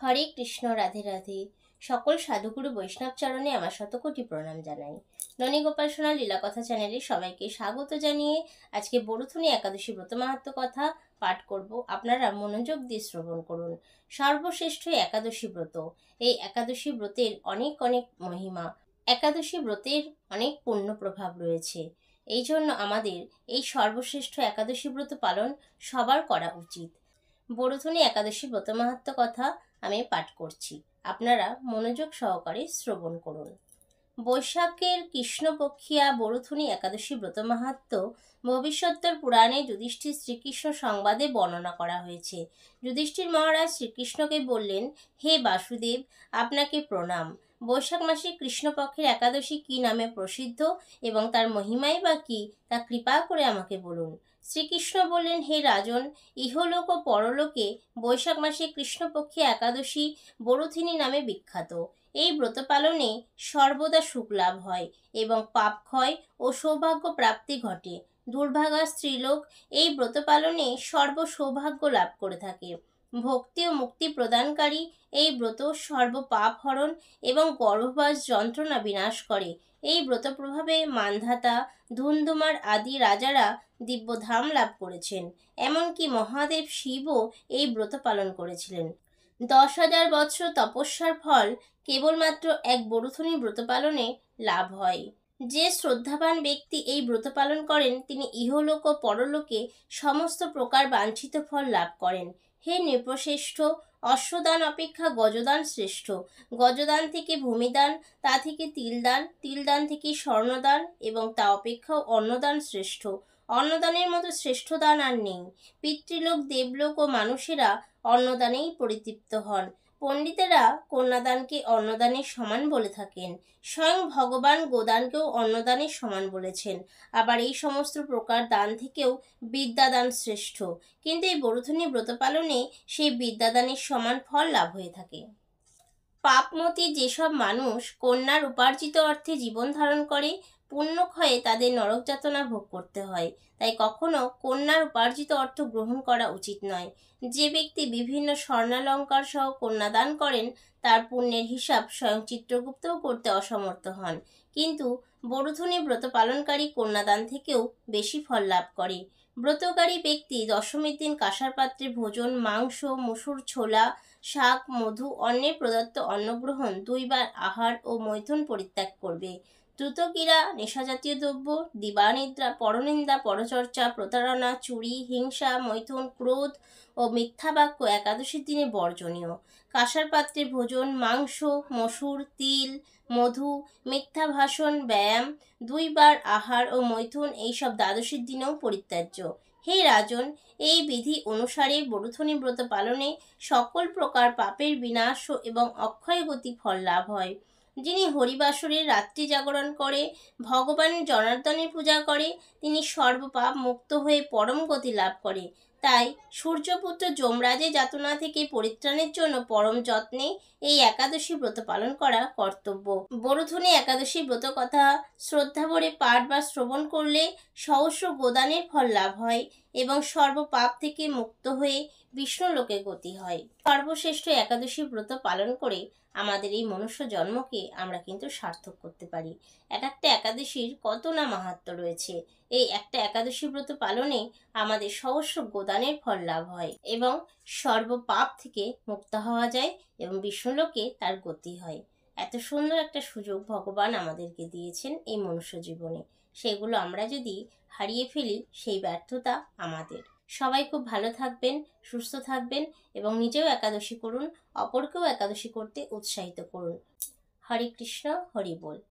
হরে কৃষ্ণ, রাধে রাধে। সকল সাধুগুরু বৈষ্ণব চরণে আমার শতকোটি প্রণাম জানাই। ননীগোপাল সোনার লীলাকথা চ্যানেলে সবাইকে স্বাগত জানিয়ে আজকে বরুথনী একাদশী ব্রত মাহাত্ম্য কথা পাঠ করব। আপনারা মনোযোগ দিয়ে শ্রবণ করুন। সর্বশ্রেষ্ঠ একাদশী ব্রত। এই একাদশী ব্রতের অনেক অনেক মহিমা, একাদশী ব্রতের অনেক পুণ্য প্রভাব রয়েছে। এই জন্য আমাদের এই সর্বশ্রেষ্ঠ একাদশী ব্রত পালন সবার করা উচিত। বরুথনী একাদশী ব্রত মাহাত্ম্য কথা আমি পাঠ করছি, আপনারা মনোযোগ সহকারে শ্রবণ করুন। বৈশাখের কৃষ্ণপক্ষিয়া বরুথনী একাদশী ব্রত মাহাত্ম্য ভবিষ্যত্তর পুরাণে যুধিষ্ঠির শ্রীকৃষ্ণ সংবাদে বর্ণনা করা হয়েছে। যুধিষ্ঠির মহারাজ শ্রীকৃষ্ণকে বললেন, হে বাসুদেব, আপনাকে প্রণাম। বৈশাখ মাসে কৃষ্ণপক্ষের একাদশী কি নামে প্রসিদ্ধ এবং তার মহিমাই বা কি, তা কৃপা করে আমাকে বলুন। শ্রীকৃষ্ণ বললেন, হে রাজন, ইহলোক ও পরলোকে বৈশাখ মাসে কৃষ্ণপক্ষী একাদশী বরুথিনী নামে বিখ্যাত। এই ব্রত পালনে সর্বদা সুখ লাভ হয় এবং পাপ ক্ষয় ও সৌভাগ্য প্রাপ্তি ঘটে। দুর্ভাগা স্ত্রীলোক এই ব্রত পালনে সর্ব সৌভাগ্য লাভ করে থাকে। ভক্তি ও মুক্তি প্রদানকারী এই ব্রত সর্ব পাপ হরণ এবং গর্ভবাস যন্ত্রণা বিনাশ করে। এই ব্রত প্রভাবে মান্ধাতা, ধুন্ধুমার আদি রাজারা দিব্যধাম লাভ করেছেন। এমনকি মহাদেব শিবও এই ব্রত পালন করেছিলেন। 10,000 বৎসর তপস্যার ফল কেবলমাত্র এক বরুথনী ব্রত পালনে লাভ হয়। যে শ্রদ্ধাবান ব্যক্তি এই ব্রত পালন করেন তিনি ইহলোক ও পরলোকে সমস্ত প্রকার বাঞ্ছিত ফল লাভ করেন। হে নৃপশ্রেষ্ঠ, অশ্বদান অপেক্ষা গজদান শ্রেষ্ঠ। গজদান থেকে ভূমিদান, তা থেকে তিলদান, তিলদান থেকে স্বর্ণদান এবং তা অপেক্ষাও অন্নদান শ্রেষ্ঠ। অন্নদানের মতো শ্রেষ্ঠ দান আর নেই। পিতৃলোক, দেবলোক ও মানুষেরা অন্নদানেই পরিতৃপ্ত হন। পণ্ডিতেরা কন্যাদানকে অন্নদানের সমান বলে থাকেন। স্বয়ং ভগবান গোদানকেও অন্নদানের সমান বলেছেন। আবার এই সমস্ত প্রকার দান থেকেও বিদ্যাদান শ্রেষ্ঠ, কিন্তু এই বরুথনী ব্রত পালনে সেই বিদ্যাদানের সমান ফল লাভ হয়ে থাকে। পাপমতী যেসব মানুষ কন্যার উপার্জিত অর্থে জীবন ধারণ করে, পুণ্যক্ষয়ে তাদের নরক যাতনা ভোগ করতে হয়। তাই কখনো কন্যার উপার্জিত অর্থ গ্রহণ করা উচিত নয়। যে ব্যক্তি বিভিন্ন স্বর্ণালঙ্কার সহ কন্যাদান করেন তার পুণ্যের হিসাব স্বয়ং চিত্রগুপ্তও করতে অসমর্থ হন, কিন্তু বরুথনী ব্রত পালনকারী কন্যাদান থেকেও বেশি ফল লাভ করে। ব্রতকারী ব্যক্তি দশমীর দিন কাঁসার পাত্রে ভোজন, মাংস, মসুর, ছোলা, শাক, মধু, অন্নের প্রদত্ত অন্নগ্রহণ, 2 বার আহার ও মৈথুন পরিত্যাগ করবে। দ্রুতক্রীড়া, নেশাজাতীয় দ্রব্য, দিবানিদ্রা, পরনিন্দা, পরচর্চা, প্রতারণা, চুরি, হিংসা, মৈথুন, ক্রোধ ও মিথ্যা বাক্য একাদশীর দিনে বর্জনীয়। কাঁসার পাত্রে ভোজন, মাংস, মসুর, তিল, মধু, মিথ্যা ভাষণ, ব্যায়াম, 2 বার আহার ও মৈথুন এইসব দ্বাদশীর দিনেও পরিত্যাজ্য। হে রাজন, এই বিধি অনুসারে বরুথনী ব্রত পালনে সকল প্রকার পাপের বিনাশ এবং অক্ষয় গতি ফল লাভ হয়। যিনি হরিবাসরে রাত্রি জাগরণ করে ভগবান জনার্দনের পূজা করে তিনি সর্বপাপ মুক্ত হয়ে পরম গতি লাভ করে। তাই সূর্যপুত্র যমরাজের যাতনা থেকে পরিত্রাণের জন্য পরম যত্নে এই একাদশী ব্রত পালন করা কর্তব্য। বরুথনী একাদশী ব্রত কথা শ্রদ্ধা ভরে পাঠ বা শ্রবণ করলে সহস্র গোদানের ফল লাভ হয় এবং সর্বপাপ থেকে মুক্ত হয়ে বিষ্ণু লোকে গতি হয়। সর্বশ্রেষ্ঠ একাদশী ব্রত পালন করে আমাদের এই মনুষ্য জন্মকে আমরা কিন্তু সার্থক করতে পারি। এক একটা একাদশীর কত না মাহাত্ম্য রয়েছে। এই একটা একাদশী ব্রত পালনে আমাদের সহস্র গোদানের ফল লাভ হয় এবং সর্বপাপ থেকে মুক্ত হওয়া যায় এবং বিষ্ণুলোকে তার গতি হয়। এত সুন্দর একটা সুযোগ ভগবান আমাদেরকে দিয়েছেন এই মনুষ্য জীবনে, সেগুলো আমরা যদি হারিয়ে ফেলি সেই ব্যর্থতা আমাদের। সবাই খুব ভালো থাকবেন, সুস্থ থাকবেন এবং নিজেও একাদশী করুন, অপরকেও একাদশী করতে উৎসাহিত করুন। হরে কৃষ্ণ, হরি বল।